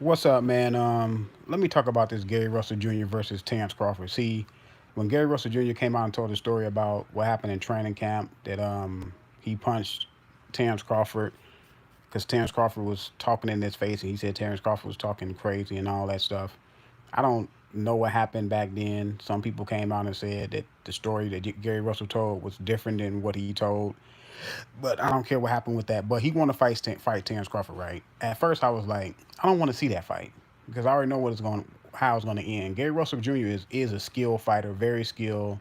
What's up, man? Let me talk about this Gary Russell Jr. versus Terrence Crawford. See, when Gary Russell Jr. came out and told the story about what happened in training camp, that he punched Terrence Crawford because Terrence Crawford was talking in his face, and he said Terrence Crawford was talking crazy and all that stuff. I don't know what happened back then. Some people came out and said that the story that Gary Russell told was different than what he told. But I don't care what happened with that. But he want to fight Terrence Crawford, right? At first, I was like, I don't want to see that fight because I already know what it's going, how it's going to end. Gary Russell Jr. is a skilled fighter, very skilled,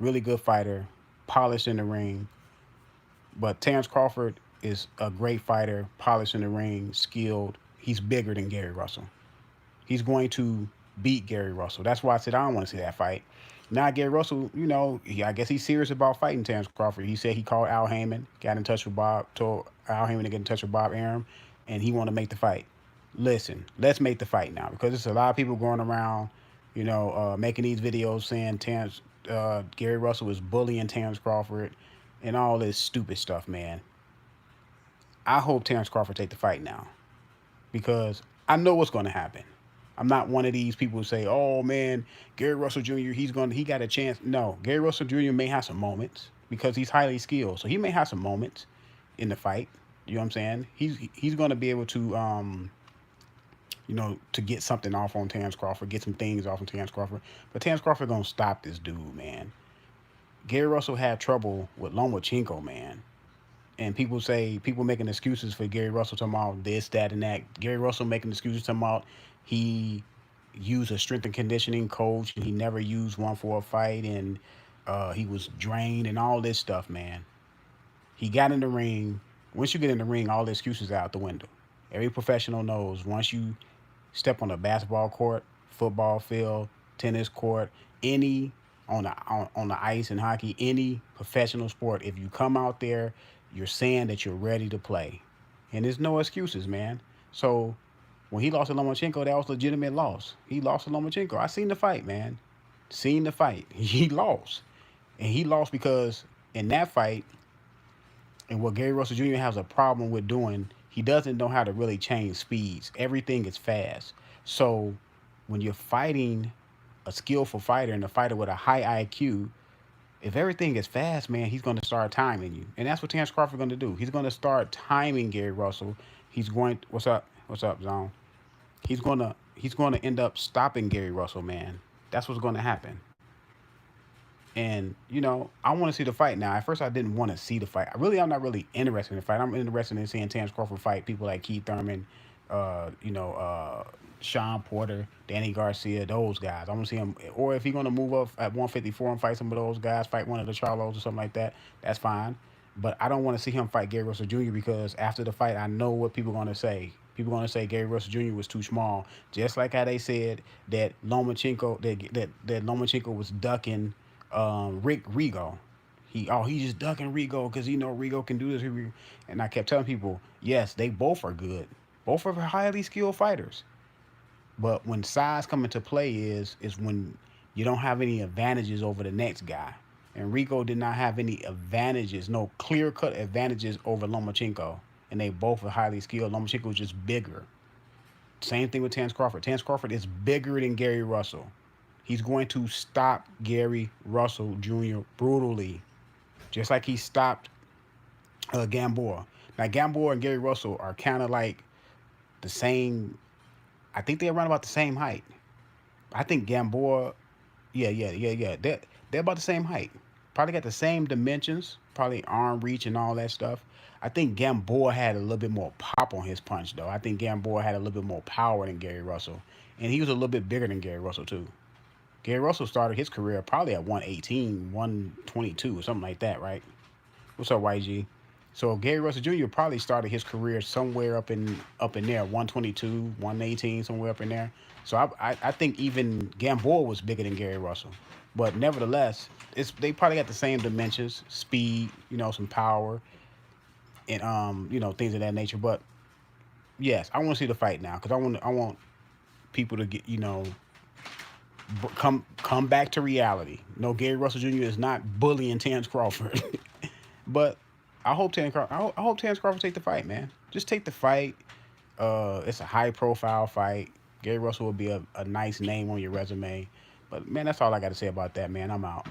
really good fighter, polished in the ring. But Terrence Crawford is a great fighter, polished in the ring, skilled. He's bigger than Gary Russell. He's going to beat Gary Russell. That's why I said I don't want to see that fight. Now Gary Russell, I guess he's serious about fighting Terrence Crawford. He said he called Al Heyman, got in touch with Bob, told Al Heyman to get in touch with Bob Arum, and he want to make the fight. Listen, let's make the fight now because there's a lot of people going around, making these videos saying Gary Russell is bullying Terrence Crawford, and all this stupid stuff, man. I hope Terrence Crawford take the fight now because I know what's going to happen. I'm not one of these people who say, "Oh man, Gary Russell Jr. He got a chance." No, Gary Russell Jr. may have some moments because he's highly skilled, so he may have some moments in the fight. You know what I'm saying? He's going to be able to to get something off on Terrence Crawford, get some things off on Terrence Crawford. But Terrence Crawford gonna stop this dude, man. Gary Russell had trouble with Lomachenko, man. And people making excuses for Gary Russell talking about this, that, and that. Gary Russell making excuses talking about he used a strength and conditioning coach and he never used one for a fight and he was drained and all this stuff, man. He got in the ring. Once you get in the ring, all the excuses are out the window. Every professional knows once you step on a basketball court, football field, tennis court, any on the ice and hockey, any professional sport, if you come out there, you're saying that you're ready to play, and there's no excuses, man. So when he lost to Lomachenko, that was legitimate loss. He lost to Lomachenko. I seen the fight, man. Seen the fight. He lost, and he lost because in that fight, and what Gary Russell Jr. has a problem with doing, he doesn't know how to really change speeds. Everything is fast. So when you're fighting a skillful fighter and a fighter with a high IQ, if everything is fast, man, he's going to start timing you. And that's what Terrence Crawford going to do. He's going to start timing Gary Russell. He's going, what's up? What's up, Zone? He's going to end up stopping Gary Russell, man. That's what's going to happen. And I want to see the fight now. At first, I didn't want to see the fight. I'm not really interested in the fight. I'm interested in seeing Terrence Crawford fight people like Keith Thurman, uh, you know, uh, Sean Porter, Danny Garcia, those guys. I want to see him. Or if he's gonna move up at 154 and fight some of those guys, fight one of the Charlos or something like that, that's fine. But I don't want to see him fight Gary Russell Jr. because after the fight, I know what people are gonna say. People are gonna say Gary Russell Jr. was too small, just like how they said that Lomachenko was ducking Rick Rigo. He's just ducking Rigo because Rigo can do this. And I kept telling people, yes, they both are good. Both are highly skilled fighters. But when size come into play is when you don't have any advantages over the next guy. And Rico did not have any advantages, no clear cut advantages over Lomachenko. And they both are highly skilled. Lomachenko was just bigger. Same thing with Terrence Crawford. Terrence Crawford is bigger than Gary Russell. He's going to stop Gary Russell Jr. brutally, just like he stopped Gamboa. Now, Gamboa and Gary Russell are kind of like the same. I think they're around about the same height. I think Gamboa, yeah. They're about the same height. Probably got the same dimensions, probably arm reach and all that stuff. I think Gamboa had a little bit more pop on his punch, though. I think Gamboa had a little bit more power than Gary Russell. And he was a little bit bigger than Gary Russell, too. Gary Russell started his career probably at 118, 122, or something like that, right? What's up, YG? So Gary Russell Jr. probably started his career somewhere up in there, 122, 118, somewhere up in there. So I think even Gamboa was bigger than Gary Russell. But nevertheless, they probably got the same dimensions, speed, some power, and things of that nature. But yes, I want to see the fight now because I want people to get come back to reality. No, Gary Russell Jr. is not bullying Terrence Crawford, but I hope Terrence Crawford take the fight, man. Just take the fight. It's a high profile fight. Gary Russell would be a nice name on your resume. But man, that's all I got to say about that, man. I'm out.